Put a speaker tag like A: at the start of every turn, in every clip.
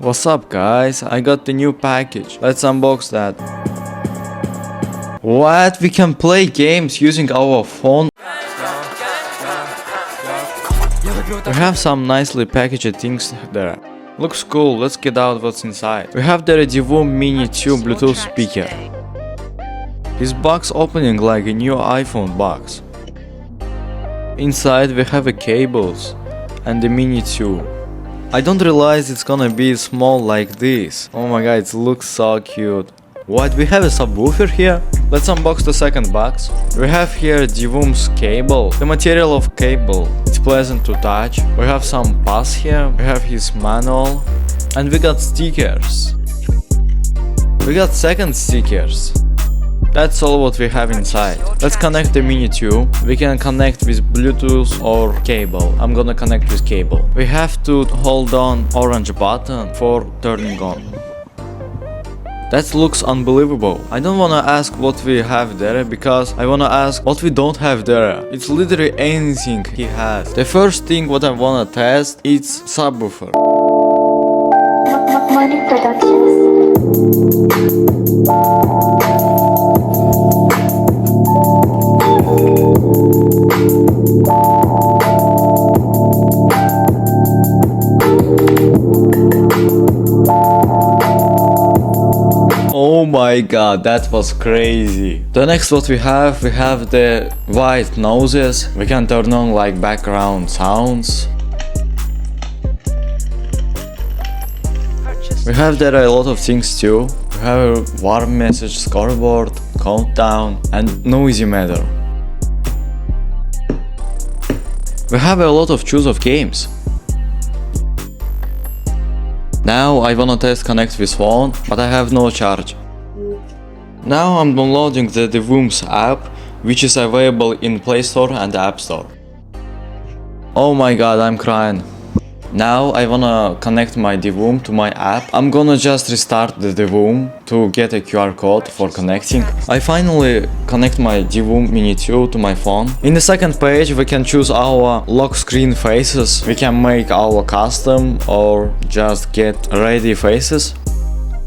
A: What's up guys, I got the new package, let's unbox that. What? We can play games using our phone? We have some nicely packaged things there. Looks cool, let's get out what's inside. We have the Divoom Minitoo Bluetooth speaker. This box opening like a new iPhone box. Inside we have a cables and the Minitoo. I don't realize it's gonna be small like this. Oh my god, it looks so cute. What, we have a subwoofer here? Let's unbox the second box. We have here Divoom's cable. The material of cable, it's pleasant to touch. We have some pass here. We have his manual. And we got stickers. We got second stickers. That's all what we have inside. Let's connect the Minitoo. We can connect with Bluetooth or cable. I'm gonna connect with cable. We have to hold on orange button for turning on. That looks unbelievable. I don't wanna ask what we have there because I wanna ask what we don't have there. It's literally anything he has. The first thing what I wanna test is subwoofer.
B: Money Productions.
A: Oh my god, that was crazy. The next what we have the white noses. We can turn on like background sounds. We have there a lot of things too. We have a warm message scoreboard, countdown and noisy meter. We have a lot of choice of games. Now I wanna test connect with phone, but I have no charge. Now I'm downloading the Divoom's app, which is available in Play Store and App Store. Oh my god, I'm crying. Now I wanna connect my Divoom to my app. I'm gonna just restart the Divoom to get a QR code for connecting. I finally connect my Divoom Minitoo to my phone. In the second page we can choose our lock screen faces. We can make our custom or just get ready faces.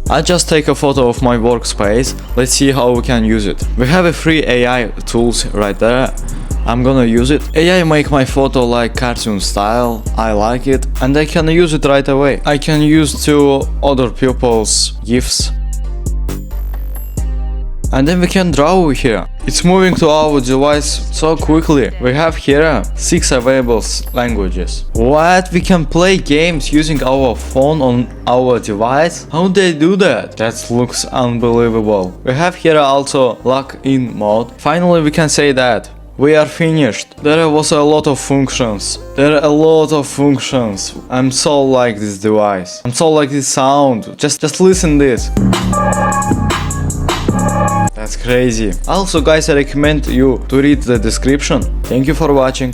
A: I just take a photo of my workspace. Let's see how we can use it. We have a free AI tools right there. I'm gonna use it. AI make my photo like cartoon style. I like it and I can use it right away. I can use two other people's GIFs. And then we can draw here. It's moving to our device so quickly. We have here 6 available languages. What? We can play games using our phone on our device? How they do that? That looks unbelievable. We have here also lock-in mode. Finally we can say that we are finished. There was a lot of functions. There are a lot of functions. I'm so like this device. I'm so like this sound. Just listen this. That's crazy. Also guys, I recommend you to read the description. Thank you for watching.